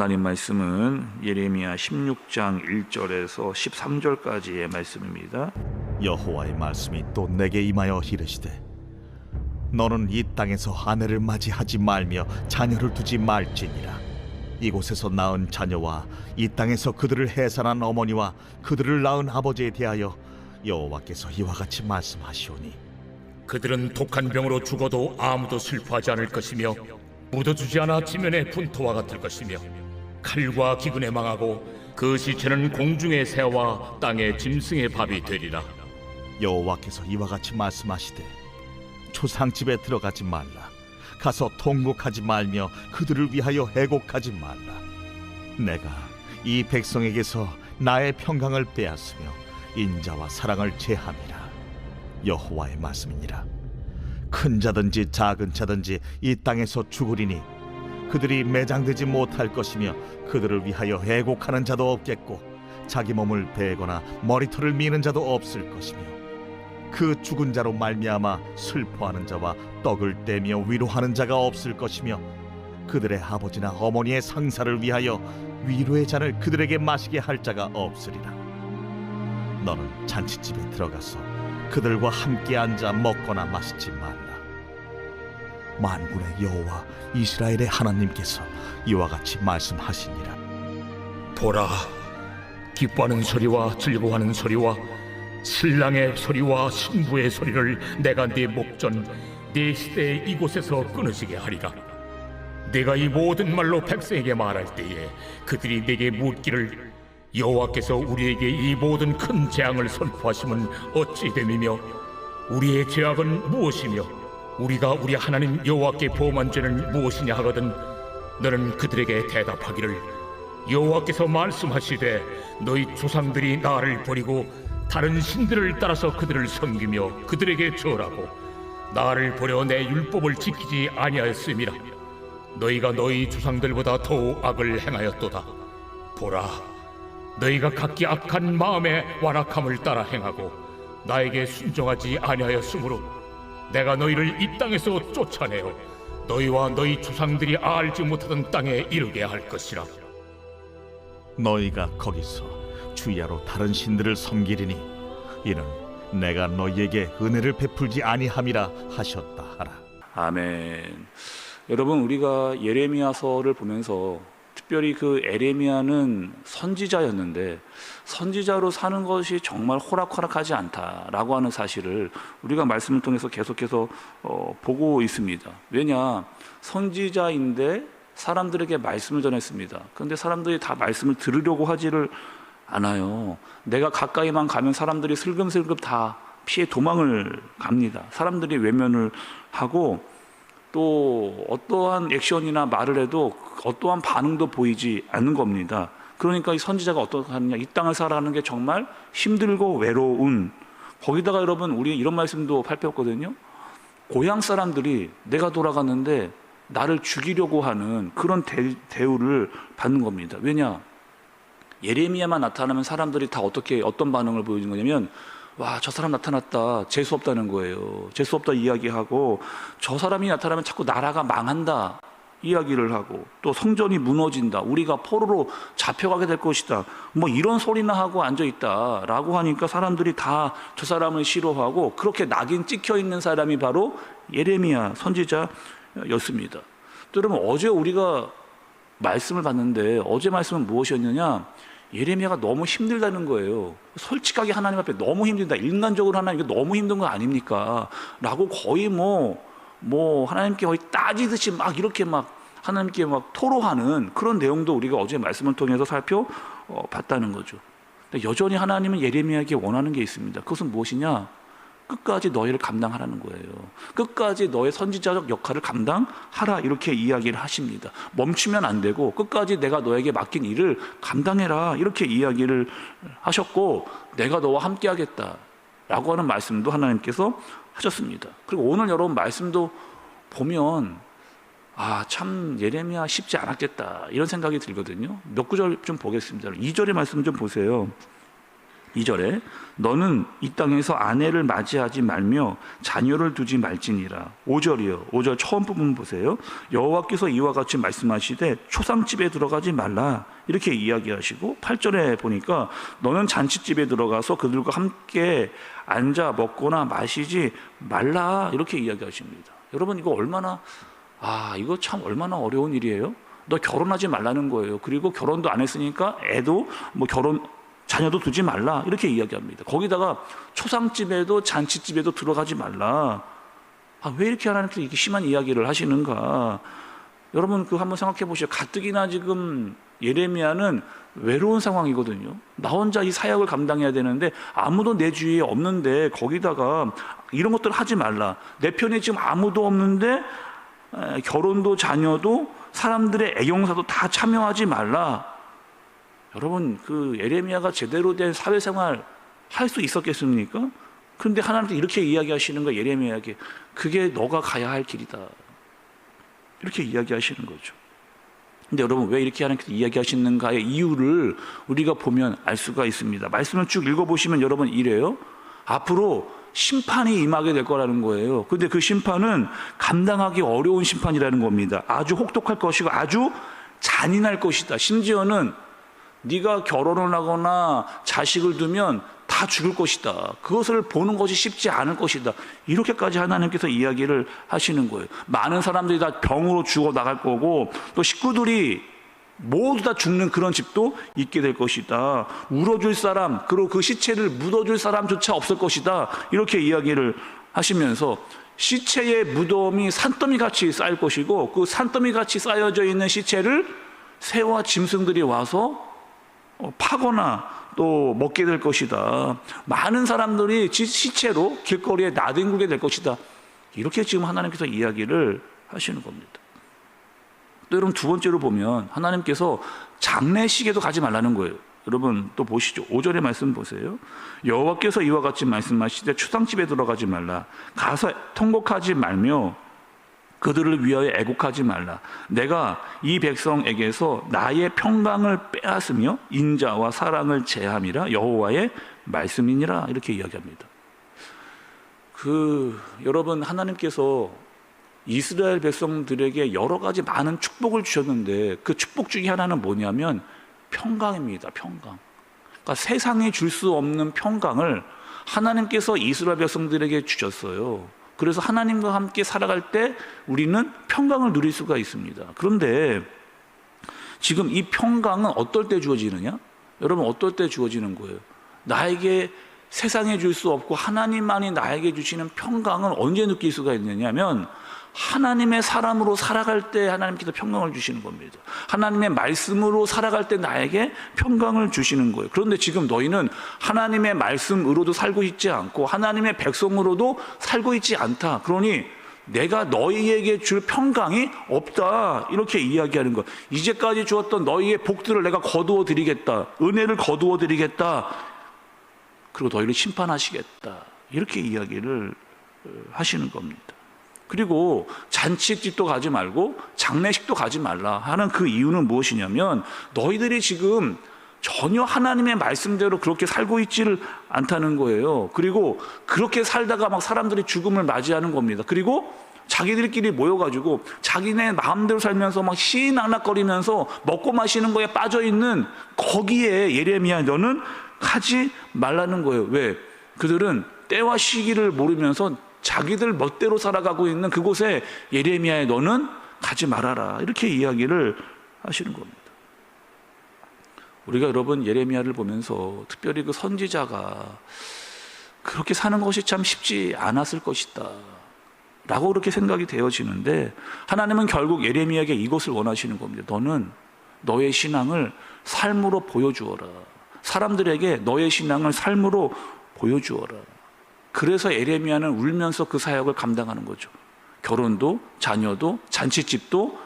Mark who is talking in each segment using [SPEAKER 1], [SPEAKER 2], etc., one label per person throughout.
[SPEAKER 1] 하나님 말씀은 예레미야 16장 1절에서 13절까지의 말씀입니다.
[SPEAKER 2] 여호와의 말씀이 또 내게 임하여 이르시되 너는 이 땅에서 아내를 맞이하지 말며 자녀를 두지 말지니라. 이곳에서 낳은 자녀와 이 땅에서 그들을 해산한 어머니와 그들을 낳은 아버지에 대하여 여호와께서 이와 같이 말씀하시오니
[SPEAKER 3] 그들은 독한 병으로 죽어도 아무도 슬퍼하지 않을 것이며 묻어주지 않아 지면의 분토와 같을 것이며 칼과 기근에 망하고 그 시체는 공중의 새와 땅의 짐승의 밥이 되리라.
[SPEAKER 2] 여호와께서 이와 같이 말씀하시되 초상집에 들어가지 말라. 가서 통곡하지 말며 그들을 위하여 애곡하지 말라. 내가 이 백성에게서 나의 평강을 빼앗으며 인자와 사랑을 제함이라. 여호와의 말씀이니라. 큰 자든지 작은 자든지 이 땅에서 죽으리니 그들이 매장되지 못할 것이며 그들을 위하여 애곡하는 자도 없겠고 자기 몸을 베거나 머리털을 미는 자도 없을 것이며 그 죽은 자로 말미암아 슬퍼하는 자와 떡을 떼며 위로하는 자가 없을 것이며 그들의 아버지나 어머니의 상사를 위하여 위로의 잔을 그들에게 마시게 할 자가 없으리라. 너는 잔치집에 들어가서 그들과 함께 앉아 먹거나 마시지 말라. 만군의 여호와 이스라엘의 하나님께서 이와 같이 말씀하시니라.
[SPEAKER 3] 보라, 기뻐하는 소리와 즐거워하는 소리와 신랑의 소리와 신부의 소리를 내가 네 목전 네 시대의 이곳에서 끊어지게 하리라. 내가 이 모든 말로 백성에게 말할 때에 그들이 내게 묻기를 여호와께서 우리에게 이 모든 큰 재앙을 선포하심은 어찌 됨이며 우리의 죄악은 무엇이며 우리가 우리 하나님 여호와께 범한 죄는 무엇이냐 하거든 너는 그들에게 대답하기를 여호와께서 말씀하시되 너희 조상들이 나를 버리고 다른 신들을 따라서 그들을 섬기며 그들에게 절하고 나를 버려 내 율법을 지키지 아니하였음이라. 너희가 너희 조상들보다 더욱 악을 행하였도다. 보라, 너희가 각기 악한 마음에 완악함을 따라 행하고 나에게 순종하지 아니하였으므로 내가 너희를 이 땅에서 쫓아내어 너희와 너희 조상들이 알지 못하던 땅에 이르게 할 것이라.
[SPEAKER 2] 너희가 거기서 주야로 다른 신들을 섬기리니 이는 내가 너희에게 은혜를 베풀지 아니함이라 하셨다 하라.
[SPEAKER 1] 아멘. 여러분, 우리가 예레미야서를 보면서 특별히 그 에레미야는 선지자였는데 선지자로 사는 것이 정말 호락호락하지 않다라고 하는 사실을 우리가 말씀을 통해서 계속해서 보고 있습니다. 왜냐, 선지자인데 사람들에게 말씀을 전했습니다. 그런데 사람들이 다 말씀을 들으려고 하지를 않아요. 내가 가까이만 가면 사람들이 슬금슬금 다 피해 도망을 갑니다. 사람들이 외면을 하고 또 어떠한 액션이나 말을 해도 어떠한 반응도 보이지 않는 겁니다. 그러니까 이 선지자가 어떻게 하느냐, 이 땅을 살아가는 게 정말 힘들고 외로운, 거기다가 여러분 우리 이런 말씀도 발표했거든요. 고향 사람들이 내가 돌아갔는데 나를 죽이려고 하는 그런 대우를 받는 겁니다. 왜냐, 예레미야만 나타나면 사람들이 다 어떤 반응을 보여주는 거냐면, 와, 저 사람 나타났다, 재수 없다는 거예요. 재수 없다 이야기하고, 저 사람이 나타나면 자꾸 나라가 망한다 이야기를 하고, 또 성전이 무너진다, 우리가 포로로 잡혀가게 될 것이다, 뭐 이런 소리나 하고 앉아있다 라고 하니까 사람들이 다 저 사람을 싫어하고, 그렇게 낙인 찍혀 있는 사람이 바로 예레미야 선지자였습니다. 여러분, 어제 우리가 말씀을 봤는데 어제 말씀은 무엇이었느냐, 예레미야가 너무 힘들다는 거예요. 솔직하게 하나님 앞에 너무 힘들다, 인간적으로 하나님 이거 너무 힘든 거 아닙니까? 라고 거의 뭐 하나님께 거의 따지듯이 막 이렇게 막 하나님께 막 토로하는 그런 내용도 우리가 어제 말씀을 통해서 살펴봤다는 거죠. 근데 여전히 하나님은 예레미야에게 원하는 게 있습니다. 그것은 무엇이냐? 끝까지 너희를 감당하라는 거예요. 끝까지 너의 선지자적 역할을 감당하라, 이렇게 이야기를 하십니다. 멈추면 안 되고 끝까지 내가 너에게 맡긴 일을 감당해라, 이렇게 이야기를 하셨고, 내가 너와 함께 하겠다 라고 하는 말씀도 하나님께서 하셨습니다. 그리고 오늘 여러분 말씀도 보면 참 예레미야 쉽지 않았겠다 이런 생각이 들거든요. 몇 구절 좀 보겠습니다. 2절의 말씀 좀 보세요. 2절에 너는 이 땅에서 아내를 맞이하지 말며 자녀를 두지 말지니라. 5절이요. 5절 처음 부분 보세요. 여호와께서 이와 같이 말씀하시되 초상집에 들어가지 말라 이렇게 이야기하시고 8절에 보니까 너는 잔치집에 들어가서 그들과 함께 앉아 먹거나 마시지 말라 이렇게 이야기하십니다. 여러분 이거 이거 참 얼마나 어려운 일이에요. 너 결혼하지 말라는 거예요. 그리고 결혼도 안 했으니까 애도 자녀도 두지 말라 이렇게 이야기합니다. 거기다가 초상집에도 잔치집에도 들어가지 말라. 왜 이렇게 하나님께서 이렇게 심한 이야기를 하시는가? 여러분 한번 생각해 보시죠. 가뜩이나 지금 예레미야는 외로운 상황이거든요. 나 혼자 이 사역을 감당해야 되는데 아무도 내 주위에 없는데 거기다가 이런 것들 하지 말라. 내 편에 지금 아무도 없는데 결혼도 자녀도 사람들의 애경사도 다 참여하지 말라. 여러분 예레미야가 제대로 된 사회생활 할 수 있었겠습니까? 그런데 하나님도 이렇게 이야기하시는 거예요. 예레미야에게 그게 너가 가야 할 길이다 이렇게 이야기하시는 거죠. 근데 여러분 왜 이렇게 하나님께서 이야기하시는가의 이유를 우리가 보면 알 수가 있습니다. 말씀을 쭉 읽어보시면 여러분 이래요. 앞으로 심판이 임하게 될 거라는 거예요. 근데 그 심판은 감당하기 어려운 심판이라는 겁니다. 아주 혹독할 것이고 아주 잔인할 것이다. 심지어는 네가 결혼을 하거나 자식을 두면 다 죽을 것이다. 그것을 보는 것이 쉽지 않을 것이다. 이렇게까지 하나님께서 이야기를 하시는 거예요. 많은 사람들이 다 병으로 죽어 나갈 거고 또 식구들이 모두 다 죽는 그런 집도 있게 될 것이다. 울어줄 사람 그리고 그 시체를 묻어줄 사람조차 없을 것이다. 이렇게 이야기를 하시면서 시체의 무덤이 산더미 같이 쌓일 것이고 그 산더미 같이 쌓여져 있는 시체를 새와 짐승들이 와서 파거나 또 먹게 될 것이다. 많은 사람들이 시체로 길거리에 나뒹굴게 될 것이다. 이렇게 지금 하나님께서 이야기를 하시는 겁니다. 또 여러분 두 번째로 보면 하나님께서 장례식에도 가지 말라는 거예요. 여러분 또 보시죠. 5절의 말씀 보세요. 여호와께서 이와 같이 말씀하시되 초상집에 들어가지 말라. 가서 통곡하지 말며 그들을 위하여 애곡하지 말라. 내가 이 백성에게서 나의 평강을 빼앗으며 인자와 사랑을 제함이라 여호와의 말씀이니라 이렇게 이야기합니다. 여러분 하나님께서 이스라엘 백성들에게 여러 가지 많은 축복을 주셨는데 그 축복 중에 하나는 뭐냐면 평강입니다. 평강. 그러니까 세상에 줄 수 없는 평강을 하나님께서 이스라엘 백성들에게 주셨어요. 그래서 하나님과 함께 살아갈 때 우리는 평강을 누릴 수가 있습니다. 그런데 지금 이 평강은 어떨 때 주어지느냐? 여러분 어떨 때 주어지는 거예요? 나에게 세상에 줄 수 없고 하나님만이 나에게 주시는 평강은 언제 느낄 수가 있느냐면 하나님의 사람으로 살아갈 때 하나님께서 평강을 주시는 겁니다. 하나님의 말씀으로 살아갈 때 나에게 평강을 주시는 거예요. 그런데 지금 너희는 하나님의 말씀으로도 살고 있지 않고 하나님의 백성으로도 살고 있지 않다. 그러니 내가 너희에게 줄 평강이 없다. 이렇게 이야기하는 거. 이제까지 주었던 너희의 복들을 내가 거두어 드리겠다. 은혜를 거두어 드리겠다. 그리고 너희를 심판하시겠다. 이렇게 이야기를 하시는 겁니다. 그리고 잔치집도 가지 말고 장례식도 가지 말라 하는 그 이유는 무엇이냐면 너희들이 지금 전혀 하나님의 말씀대로 그렇게 살고 있지를 않다는 거예요. 그리고 그렇게 살다가 막 사람들이 죽음을 맞이하는 겁니다. 그리고 자기들끼리 모여가지고 자기네 마음대로 살면서 막 시낙낙거리면서 먹고 마시는 거에 빠져있는 거기에 예레미야 너는 하지 말라는 거예요. 왜? 그들은 때와 시기를 모르면서 자기들 멋대로 살아가고 있는 그곳에 예레미야에 너는 가지 말아라. 이렇게 이야기를 하시는 겁니다. 우리가 여러분 예레미야를 보면서 특별히 그 선지자가 그렇게 사는 것이 참 쉽지 않았을 것이다 라고 그렇게 생각이 되어지는데 하나님은 결국 예레미야에게 이것을 원하시는 겁니다. 너는 너의 신앙을 삶으로 보여주어라. 사람들에게 너의 신앙을 삶으로 보여주어라. 그래서 예레미야는 울면서 그 사역을 감당하는 거죠. 결혼도 자녀도 잔치집도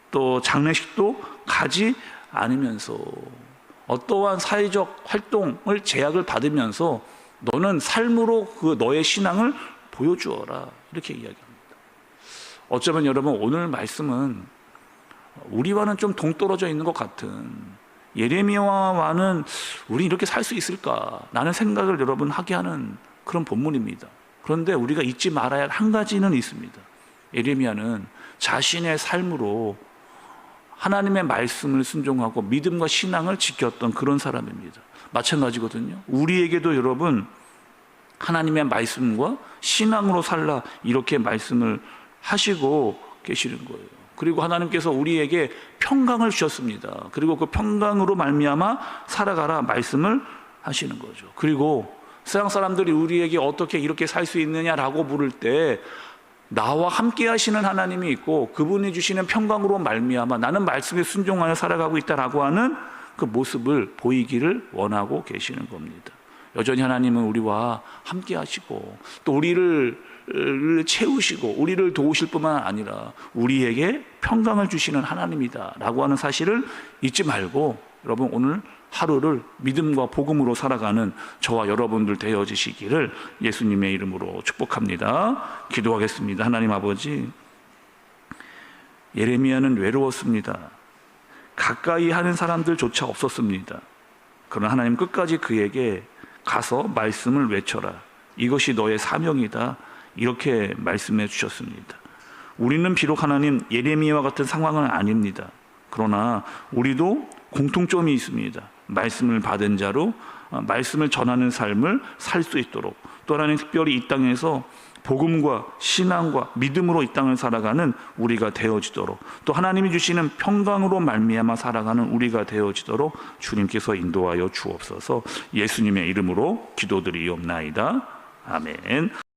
[SPEAKER 1] 또 장례식도 가지 않으면서 어떠한 사회적 활동을 제약을 받으면서 너는 삶으로 그 너의 신앙을 보여주어라. 이렇게 이야기합니다. 어쩌면 여러분 오늘 말씀은 우리와는 좀 동떨어져 있는 것 같은 예레미야와는 우리 이렇게 살 수 있을까? 라는 생각을 여러분 하게 하는 그런 본문입니다. 그런데 우리가 잊지 말아야 할 한 가지는 있습니다. 예레미야는 자신의 삶으로 하나님의 말씀을 순종하고 믿음과 신앙을 지켰던 그런 사람입니다. 마찬가지거든요. 우리에게도 여러분 하나님의 말씀과 신앙으로 살라 이렇게 말씀을 하시고 계시는 거예요. 그리고 하나님께서 우리에게 평강을 주셨습니다. 그리고 그 평강으로 말미암아 살아가라 말씀을 하시는 거죠. 그리고 세상 사람들이 우리에게 어떻게 이렇게 살 수 있느냐라고 물을 때 나와 함께 하시는 하나님이 있고 그분이 주시는 평강으로 말미암아 나는 말씀에 순종하여 살아가고 있다라고 하는 그 모습을 보이기를 원하고 계시는 겁니다. 여전히 하나님은 우리와 함께 하시고 또 우리를 채우시고 우리를 도우실 뿐만 아니라 우리에게 평강을 주시는 하나님이다 라고 하는 사실을 잊지 말고 여러분 오늘 하루를 믿음과 복음으로 살아가는 저와 여러분들 되어지시기를 예수님의 이름으로 축복합니다. 기도하겠습니다. 하나님 아버지, 예레미야는 외로웠습니다. 가까이 하는 사람들조차 없었습니다. 그러나 하나님 끝까지 그에게 가서 말씀을 외쳐라. 이것이 너의 사명이다. 이렇게 말씀해 주셨습니다. 우리는 비록 하나님 예레미야와 같은 상황은 아닙니다. 그러나 우리도 공통점이 있습니다. 말씀을 받은 자로 말씀을 전하는 삶을 살 수 있도록 또 하나님 특별히 이 땅에서 복음과 신앙과 믿음으로 이 땅을 살아가는 우리가 되어지도록 또 하나님이 주시는 평강으로 말미암아 살아가는 우리가 되어지도록 주님께서 인도하여 주옵소서. 예수님의 이름으로 기도드리옵나이다. 아멘.